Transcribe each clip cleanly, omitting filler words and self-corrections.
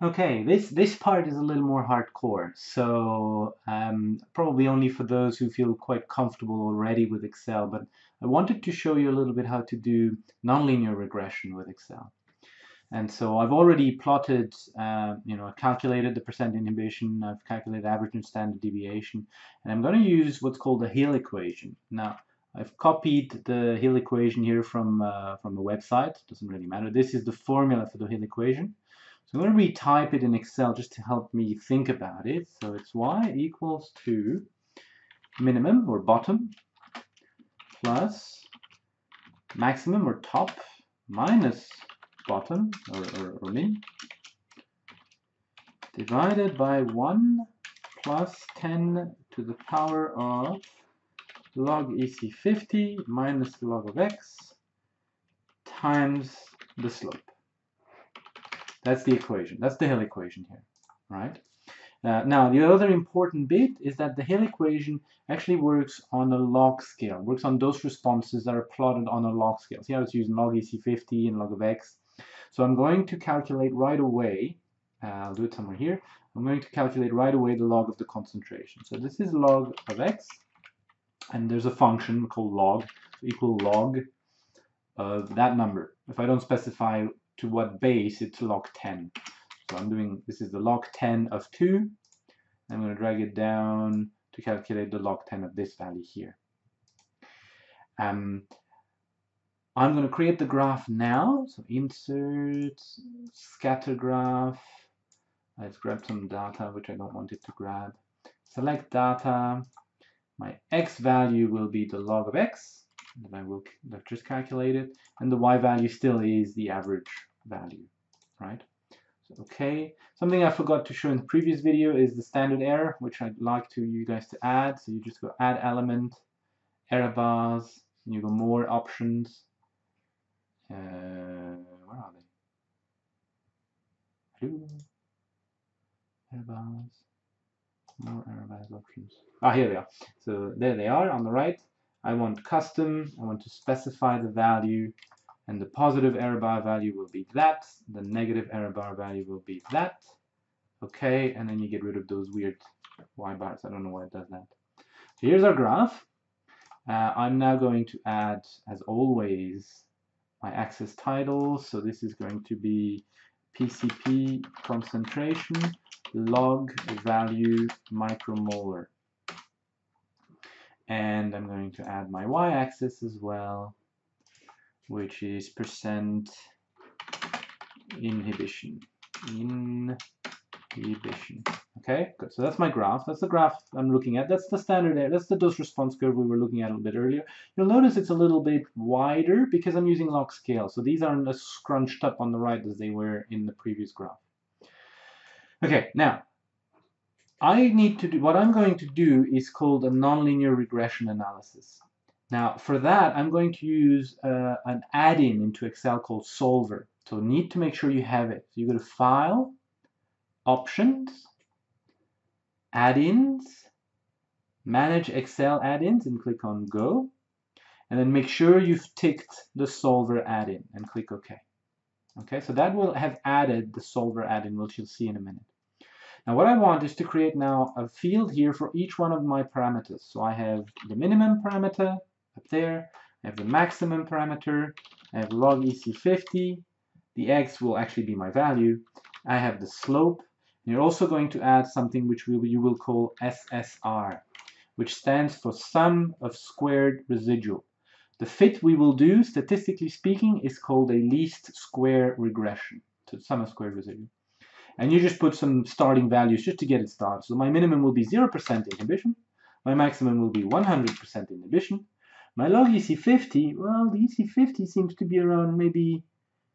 Okay, this part is a little more hardcore, so probably only for those who feel quite comfortable already with Excel, but I wanted to show you a little bit how to do nonlinear regression with Excel. And so I've already plotted, I've calculated the percent inhibition, I've calculated average and standard deviation, and I'm going to use what's called the Hill equation. Now, I've copied the Hill equation here from the website, doesn't really matter. This is the formula for the Hill equation. So I'm going to retype it in Excel just to help me think about it. So it's y equals to minimum or bottom plus maximum or top minus bottom or min divided by 1 plus 10 to the power of log EC50 minus the log of x times the slope. That's the equation. That's the Hill equation here, right? Now, the other important bit is that the Hill equation actually works on a log scale, works on those responses that are plotted on a log scale. See how it's using log EC50 and log of x. So I'm going to calculate right away, I'll do it somewhere here, I'm going to calculate right away the log of the concentration. So this is log of x, and there's a function called log, so equal log of that number. If I don't specify to what base, it's log 10. So I'm doing, this is the log 10 of 2. I'm going to drag it down to calculate the log 10 of this value here. I'm going to create the graph now. So insert, scatter graph. Let's grab some data, which I don't want it to grab. Select data. My x value will be the log of x that I've just calculated, and the y value still is the average value, right? So, okay. Something I forgot to show in the previous video is the standard error, which I'd like you guys to add. So you just go add element, error bars, and you go more options. Where are they? Error bars, more error bars options. Ah, here they are. So there they are on the right. I want custom. I want to specify the value, and the positive error bar value will be that. The negative error bar value will be that. Okay, and then you get rid of those weird y bars. I don't know why it does that. So here's our graph. I'm now going to add, as always, my axis titles. So this is going to be PCP concentration log value micromolar. And I'm going to add my y-axis as well, which is percent inhibition. Okay, good. So that's my graph. That's the graph I'm looking at. That's the standard error. That's the dose response curve we were looking at a little bit earlier. You'll notice it's a little bit wider because I'm using log scale. So these aren't as scrunched up on the right as they were in the previous graph. Okay, now I need to do what I'm going to do is called a nonlinear regression analysis. Now, for that, I'm going to use an add-in into Excel called Solver. So need to make sure you have it. So you go to File, Options, Add-ins, Manage Excel Add-ins, and click on Go. And then make sure you've ticked the Solver add-in and click OK. Okay, so that will have added the Solver add-in, which you'll see in a minute. Now what I want is to create now a field here for each one of my parameters. So I have the minimum parameter up there, I have the maximum parameter, I have log EC50, the x will actually be my value, I have the slope, and you're also going to add something which you will call SSR, which stands for sum of squared residual. The fit we will do, statistically speaking, is called a least square regression, so sum of squared residual. And you just put some starting values just to get it started. So my minimum will be 0% inhibition. My maximum will be 100% inhibition. My log EC50, well, the EC50 seems to be around maybe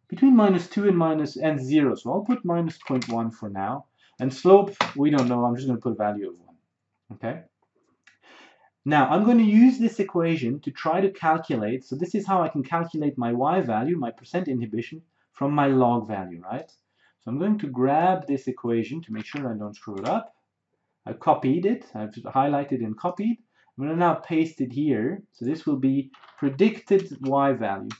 between -2 and 0. So I'll put -0.1 for now. And slope, we don't know. I'm just going to put a value of 1. Okay. Now, I'm going to use this equation to try to calculate. So this is how I can calculate my y value, my percent inhibition, from my log value, right? So I'm going to grab this equation to make sure I don't screw it up. I copied it. I've highlighted and copied. I'm going to now paste it here. So this will be predicted y value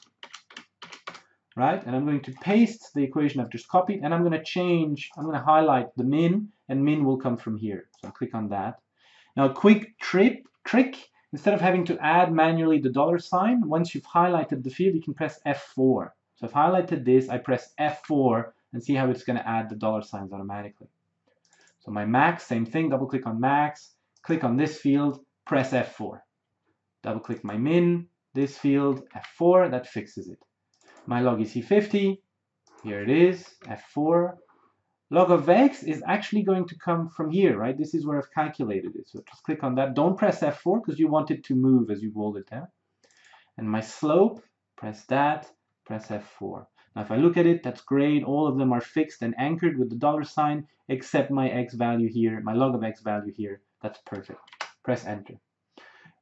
right? And I'm going to paste the equation I've just copied, and I'm going to change, I'm going to highlight the min, and min will come from here. So I'll click on that. Now, a quick trick, instead of having to add manually the $sign, once you've highlighted the field, you can press F4. So I've highlighted this, I press F4, and see how it's going to add the $signs automatically. So my max, same thing, double click on max, click on this field, press F4. Double click my min, this field, F4, that fixes it. My log EC50, here it is, F4. Log of x is actually going to come from here, right? This is where I've calculated it. So just click on that. Don't press F4 because you want it to move as you roll it down. And my slope, press that, press F4. Now if I look at it, that's great. All of them are fixed and anchored with the $sign, except my x value here, my log of x value here. That's perfect. Press enter.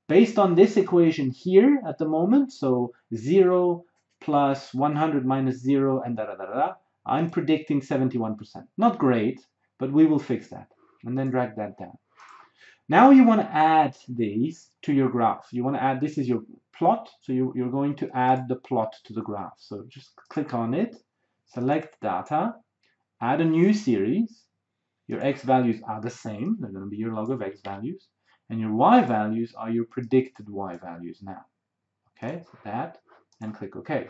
Based on this equation here at the moment, so 0 plus 100 minus 0 and I'm predicting 71%. Not great, but we will fix that. And then drag that down. Now you want to add these to your graph. You want to add, this is your plot, so you're going to add the plot to the graph. So just click on it, select data, add a new series. Your x values are the same. They're going to be your log of x values. And your y values are your predicted y values now. Okay, so that, and click OK.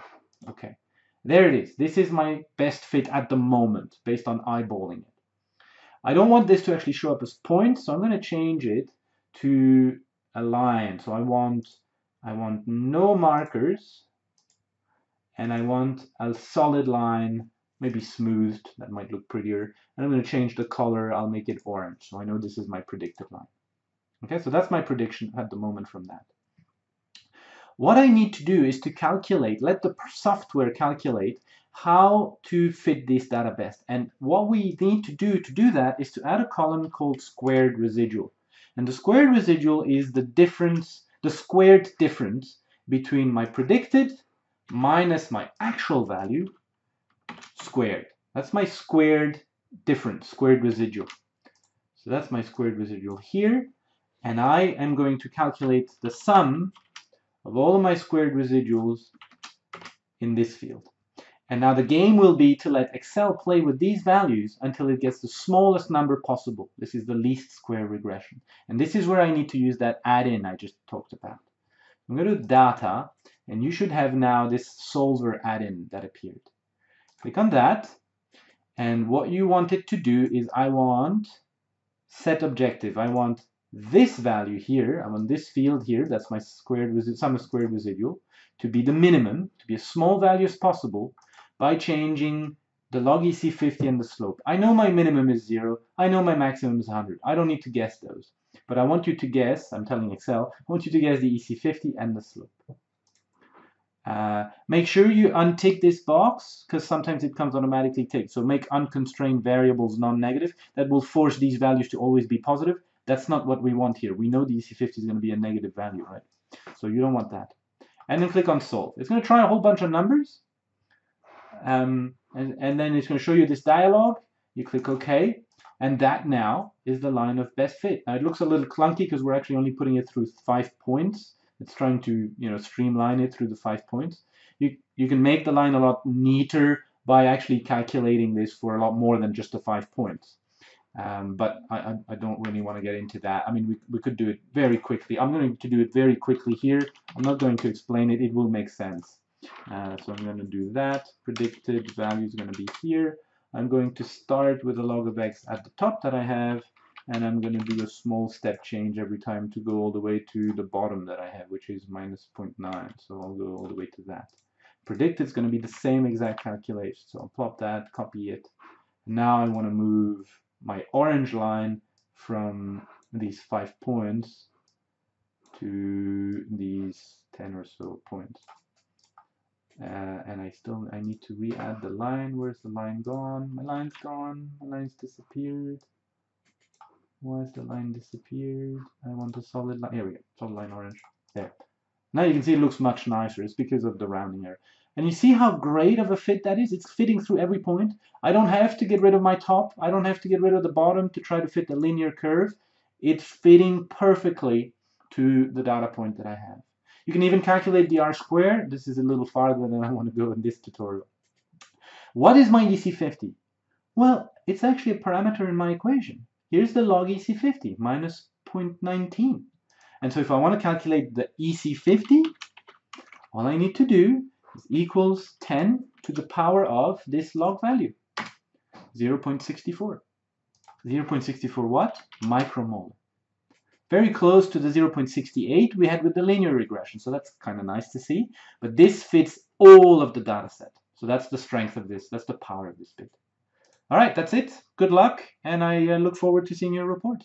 Okay, there it is. This is my best fit at the moment, based on eyeballing it. I don't want this to actually show up as points, so I'm going to change it to a line. So I want no markers, and I want a solid line, maybe smoothed. That might look prettier. And I'm going to change the color. I'll make it orange, so I know this is my predicted line. Okay, so that's my prediction at the moment from that. What I need to do is to calculate, let the software calculate how to fit this data best. And what we need to do that is to add a column called squared residual. And the squared residual is the difference, the squared difference between my predicted minus my actual value squared. That's my squared difference, squared residual. So that's my squared residual here. And I am going to calculate the sum of all of my squared residuals in this field. And now the game will be to let Excel play with these values until it gets the smallest number possible. This is the least square regression. And this is where I need to use that add-in I just talked about. I'm going to data, and you should have now this solver add-in that appeared. Click on that, and what you want it to do is I want set objective. I want this value here, I want this field here, that's my sum of squared residual, to be the minimum, to be as small value as possible by changing the log EC50 and the slope. I know my minimum is 0, I know my maximum is 100. I don't need to guess those. But I want you to guess, I'm telling Excel, I want you to guess the EC50 and the slope. Make sure you untick this box, because sometimes it comes automatically ticked. So make unconstrained variables non-negative. That will force these values to always be positive. That's not what we want here. We know the EC50 is going to be a negative value, right? So you don't want that. And then click on solve. It's going to try a whole bunch of numbers. And then it's going to show you this dialog. You click OK. And that now is the line of best fit. Now it looks a little clunky because we're actually only putting it through 5 points. It's trying to, streamline it through the 5 points. You can make the line a lot neater by actually calculating this for a lot more than just the 5 points. But I don't really want to get into that. I mean, we could do it very quickly. I'm going to do it very quickly here. I'm not going to explain it. It will make sense. So I'm going to do that. Predicted value is going to be here. I'm going to start with a log of x at the top that I have, and I'm going to do a small step change every time to go all the way to the bottom that I have, which is minus 0.9. So I'll go all the way to that. Predicted is going to be the same exact calculation. So I'll plop that, copy it. Now I want to move my orange line from these 5 points to these 10 or so points. And I need to re-add the line. Where's the line gone? My line's gone. My line's disappeared. Why has the line disappeared? I want a solid line. Here we go. Solid line orange. There. Now you can see it looks much nicer. It's because of the rounding error. And you see how great of a fit that is? It's fitting through every point. I don't have to get rid of my top. I don't have to get rid of the bottom to try to fit the linear curve. It's fitting perfectly to the data point that I have. You can even calculate the R-squared. This is a little farther than I want to go in this tutorial. What is my EC50? Well, it's actually a parameter in my equation. Here's the log EC50 minus 0.19. And so if I want to calculate the EC50, all I need to do is equals 10 to the power of this log value, 0.64. 0.64 what? Micromolar. Very close to the 0.68 we had with the linear regression, so that's kind of nice to see. But this fits all of the data set. So that's the strength of this, that's the power of this bit. All right, that's it. Good luck, and I look forward to seeing your report.